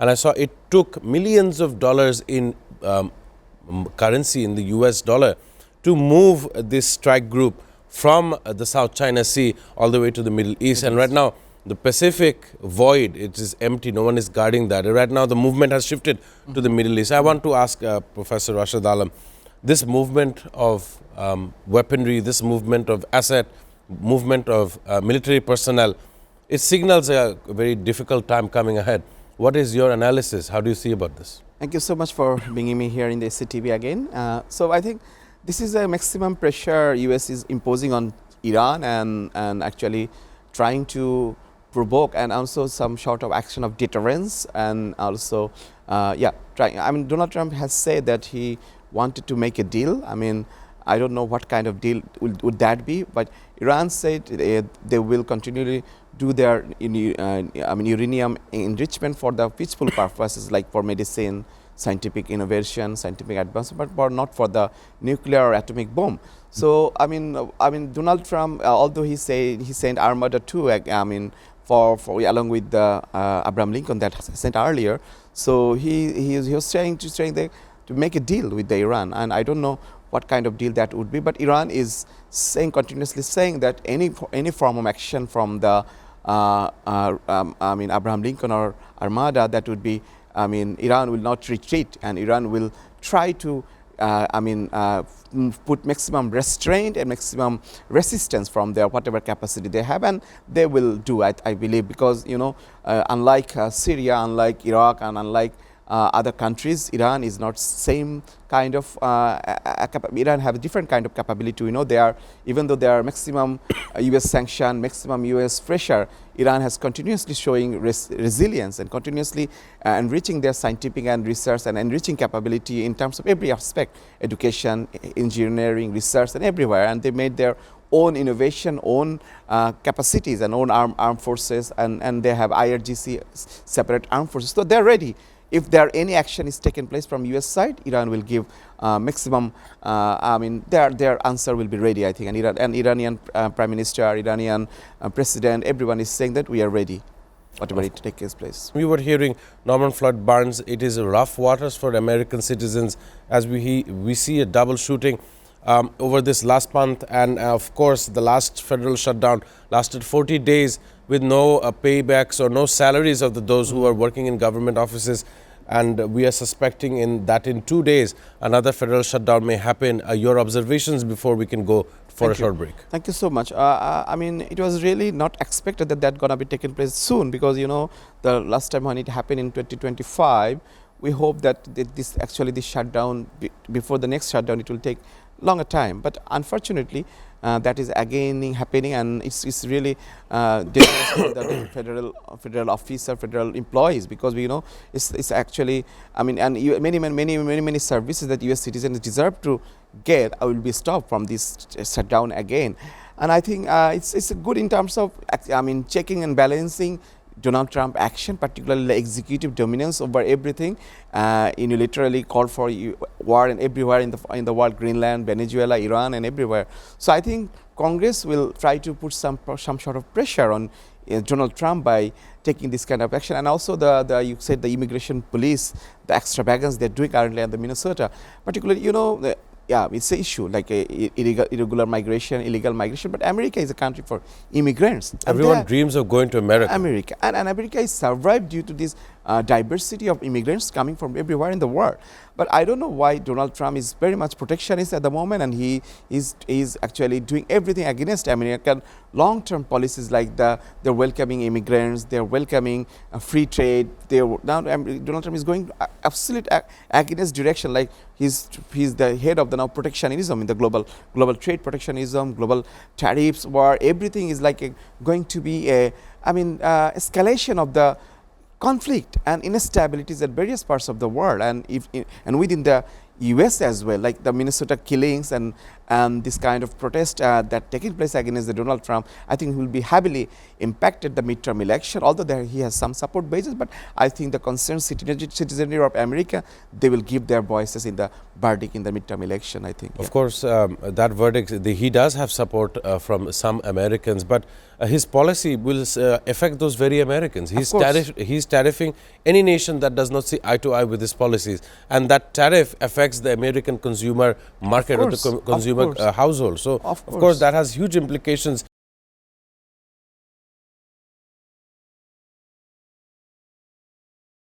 and I saw it took millions of dollars in currency in the US dollar to move this strike group from the South China Sea all the way to the Middle East. And right now, the Pacific void, it is empty. No one is guarding that. Right now, the movement has shifted to the Middle East. I want to ask Professor Rashed Alam, this movement of weaponry, this movement of asset, movement of military personnel, it signals a very difficult time coming ahead. What is your analysis? How do you see about this? Thank you so much for bringing me here in the SATV again. So I think this is a maximum pressure US is imposing on Iran and actually trying to provoke and also some sort of action of deterrence and also trying. I mean, Donald Trump has said that he wanted to make a deal. I mean, I don't know what kind of deal would that be, but Iran said they will continually do their uranium enrichment for the peaceful purposes like for medicine, scientific innovation, scientific advancement, but not for the nuclear or atomic bomb. So I mean Donald Trump, although he said he sent Armada 2, for along with the Abraham Lincoln that sent earlier. So he was trying to make a deal with the Iran, and I don't know what kind of deal that would be. But Iran is continuously saying that any form of action from the Abraham Lincoln or Armada, that would be, Iran will not retreat, and Iran will try to put maximum restraint and maximum resistance from their whatever capacity they have, and they will do, I believe, because unlike Syria, unlike Iraq, and unlike other countries, Iran is not same kind of Iran have a different kind of capability. They are, even though they are maximum US sanction, maximum US pressure, Iran has continuously showing resilience and continuously enriching their scientific and research and enriching capability in terms of every aspect, education, engineering, research, and everywhere. And they made their own innovation, own capacities, and own armed forces, and they have IRGC, separate armed forces. So they're ready. If there any action is taken place from US side, Iran will give maximum, their answer will be ready, I think. And Iranian Prime Minister, Iranian President, everyone is saying that we are ready, whatever it takes place. We were hearing Norman Floyd Barnes, it is rough waters for American citizens as we see a double shooting over this last month. And of course, the last federal shutdown lasted 40 days with no paybacks or no salaries of those who are working in government offices. And we are suspecting in 2 days another federal shutdown may happen. Your observations before we can go for a short break. Thank you so much. It was really not expected that gonna be taking place soon, because the last time when it happened in 2025, we hope that this shutdown before the next shutdown, it will take longer time. But unfortunately, that is again happening, and it's really dangerous for the federal officer, federal employees, because we know it's actually many services that US citizens deserve to get will be stopped from this shutdown again. And I think it's good in terms of checking and balancing Donald Trump action, particularly executive dominance over everything. Unilaterally called for war and everywhere in the world, Greenland, Venezuela, Iran, and everywhere. So I think Congress will try to put some sort of pressure on Donald Trump by taking this kind of action. And also you said the immigration police, the extravagance they're doing currently in the Minnesota, particularly it's an issue like irregular migration, illegal migration. But America is a country for immigrants. Everyone dreams of going to America. And America is survived due to this diversity of immigrants coming from everywhere in the world. But I don't know why Donald Trump is very much protectionist at the moment, and he is actually doing everything against American long-term policies, like they're welcoming immigrants, they're welcoming free trade. Donald Trump is going absolute against direction, like he's the head of the now protectionism in the global trade protectionism, global tariffs, war. Everything is like going to be escalation of the conflict and instabilities at various parts of the world, and within the US as well, like the Minnesota killings and this kind of protest that taking place against the Donald Trump, I think will be heavily impacted the midterm election, although there he has some support bases, but I think the concerned citizenry of America, they will give their voices in the verdict in the midterm election, I think. Of course, that verdict, he does have support from some Americans, but his policy will affect those very Americans. He's tariffing any nation that does not see eye to eye with his policies, and that tariff affects the American consumer market or the consumer household. So, of course, that has huge implications